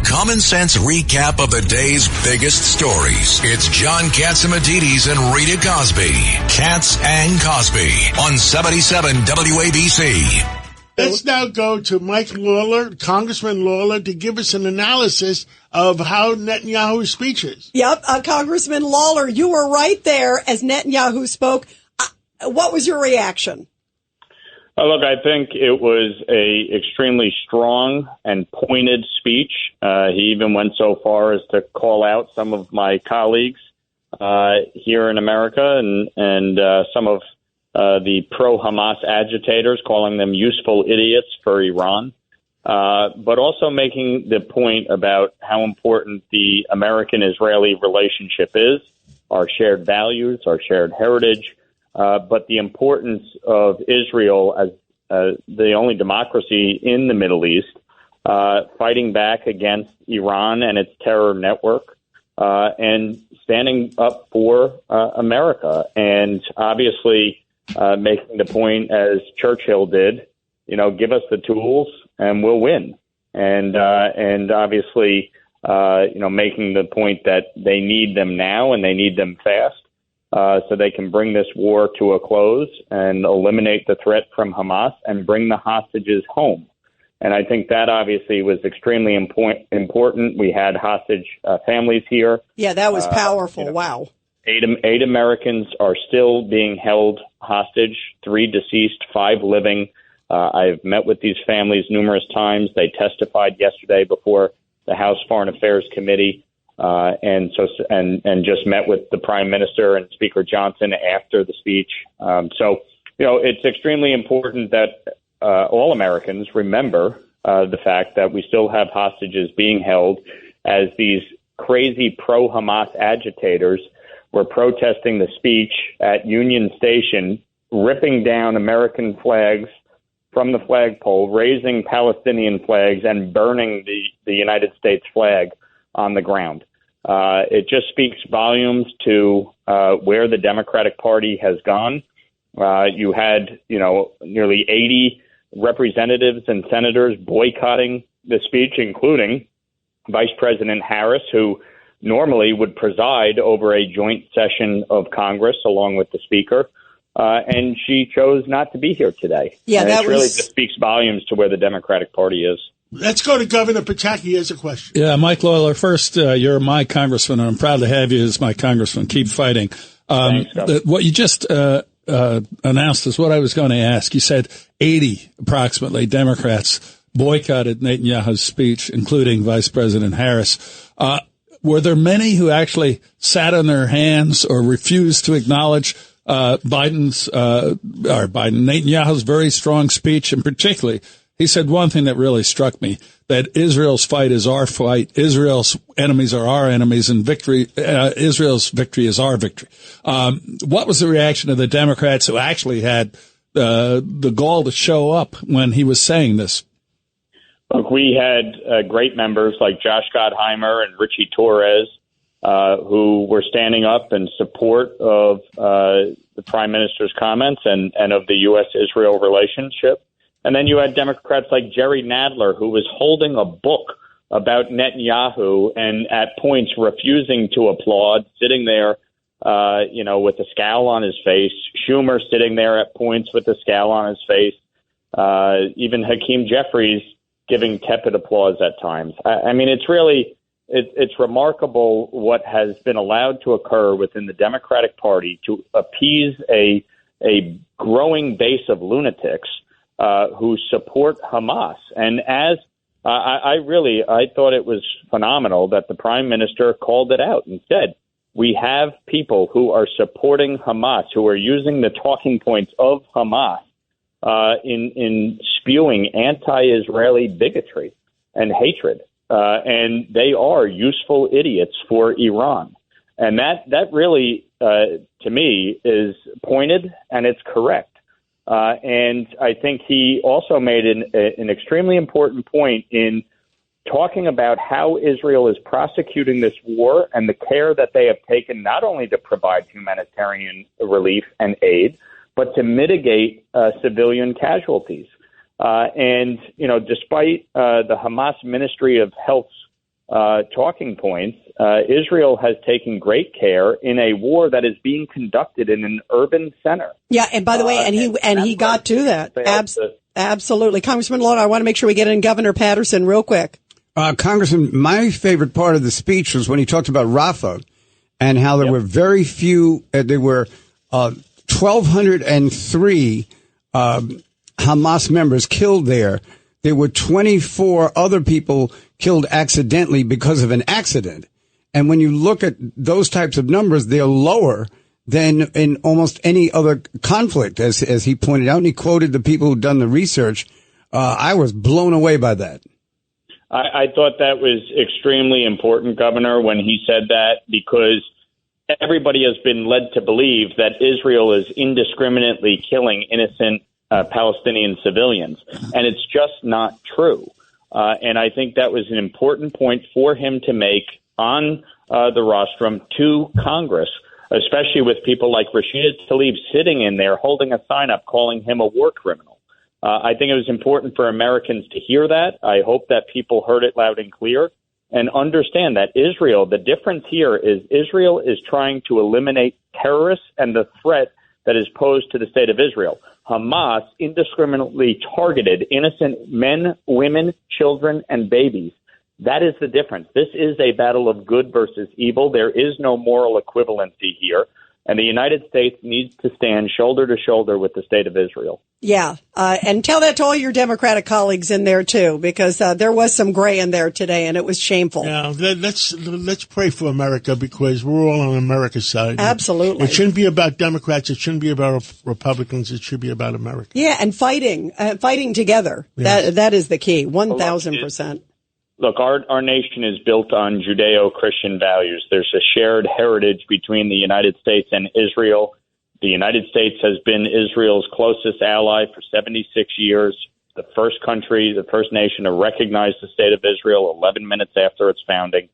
common sense recap of the day's biggest stories. It's John Catsimatidis and Rita Cosby. Katz and Cosby on 77 WABC. Let's now go to Mike Lawler, Congressman Lawler, to give us an analysis of how Netanyahu's speech is. Yep, Congressman Lawler, you were right there as Netanyahu spoke. What was your reaction? Look, I think it was a extremely strong and pointed speech. He even went so far as to call out some of my colleagues here in America and some of the pro-Hamas agitators, calling them useful idiots for Iran, but also making the point about how important the American-Israeli relationship is, our shared values, our shared heritage, but the importance of Israel as the only democracy in the Middle East, fighting back against Iran and its terror network, and standing up for America. And obviously, making the point, as Churchill did, give us the tools and we'll win. And obviously, making the point that they need them now and they need them fast so they can bring this war to a close and eliminate the threat from Hamas and bring the hostages home. And I think that obviously was extremely important. We had hostage families here. Yeah, that was powerful. Wow. 8 Americans are still being held hostage, 3 deceased, 5 living. I've met with these families numerous times. They testified yesterday before the House Foreign Affairs Committee, and just met with the Prime Minister and Speaker Johnson after the speech. It's extremely important that all Americans remember the fact that we still have hostages being held, as these crazy pro-Hamas agitators were protesting the speech at Union Station, ripping down American flags from the flagpole, raising Palestinian flags, and burning the United States flag on the ground. It just speaks volumes to where the Democratic Party has gone. You had, nearly 80 representatives and senators boycotting the speech, including Vice President Harris, who normally would preside over a joint session of Congress along with the Speaker. And she chose not to be here today. Yeah, and really just speaks volumes to where the Democratic Party is. Let's go to Governor Pataki. He has a question. Yeah, Mike Lawler, first, you're my congressman, and I'm proud to have you as my congressman. Keep fighting. Thanks, what you just announced is what I was going to ask. You said 80 approximately Democrats boycotted Netanyahu's speech, including Vice President Harris. Were there many who actually sat on their hands or refused to acknowledge Netanyahu's very strong speech? And particularly, he said one thing that really struck me, that Israel's fight is our fight, Israel's enemies are our enemies, and Israel's victory is our victory. What was the reaction of the Democrats who actually had the gall to show up when he was saying this? Look, we had great members like Josh Gottheimer and Richie Torres who were standing up in support of the Prime Minister's comments and of the U.S.-Israel relationship. And then you had Democrats like Jerry Nadler, who was holding a book about Netanyahu and at points refusing to applaud, sitting there, with a scowl on his face. Schumer sitting there at points with a scowl on his face. Even Hakeem Jeffries giving tepid applause at times. I mean, it's remarkable what has been allowed to occur within the Democratic Party to appease a growing base of lunatics who support Hamas. And as I thought it was phenomenal that the Prime Minister called it out and said, we have people who are supporting Hamas, who are using the talking points of Hamas in spewing anti-Israeli bigotry and hatred. And they are useful idiots for Iran. And that really, to me, is pointed and it's correct. And I think he also made an extremely important point in talking about how Israel is prosecuting this war and the care that they have taken not only to provide humanitarian relief and aid, but to mitigate civilian casualties. And despite the Hamas Ministry of Health's talking points, Israel has taken great care in a war that is being conducted in an urban center. Yeah, and by the way, he got to that. Absolutely. Congressman Lawler, I want to make sure we get in Governor Patterson real quick. Congressman, my favorite part of the speech was when he talked about Rafah and how there were very few, there were 1,203 Hamas members killed there. There were 24 other people killed accidentally because of an accident. And when you look at those types of numbers, they're lower than in almost any other conflict, as he pointed out. And he quoted the people who'd done the research. I was blown away by that. I thought that was extremely important, Governor, when he said that, because everybody has been led to believe that Israel is indiscriminately killing innocent Palestinian civilians, and it's just not true. And I think that was an important point for him to make on the rostrum to Congress, especially with people like Rashida Tlaib sitting in there holding a sign up calling him a war criminal. I think it was important for Americans to hear that. I hope that people heard it loud and clear and understand that Israel, the difference here is Israel is trying to eliminate terrorists and the threat that is posed to the state of Israel. Hamas indiscriminately targeted innocent men, women, children, and babies. That is the difference. This is a battle of good versus evil. There is no moral equivalency here. And the United States needs to stand shoulder to shoulder with the state of Israel. Yeah. And tell that to all your Democratic colleagues in there, too, because there was some gray in there today, and it was shameful. Yeah, let's pray for America, because we're all on America's side. Absolutely. It shouldn't be about Democrats. It shouldn't be about Republicans. It should be about America. Yeah, and fighting together. Yeah. That is the key, 1,000%. Look, our nation is built on Judeo-Christian values. There's a shared heritage between the United States and Israel. The United States has been Israel's closest ally for 76 years, the first country, the first nation to recognize the state of Israel 11 minutes after its founding.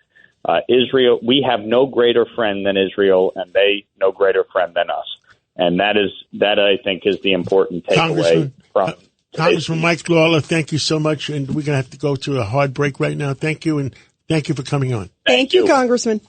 Israel, we have no greater friend than Israel, and they no greater friend than us. And that I think is the important takeaway from Congressman Mike Lawler, thank you so much. And we're going to have to go to a hard break right now. Thank you, and thank you for coming on. Thank you, Congressman.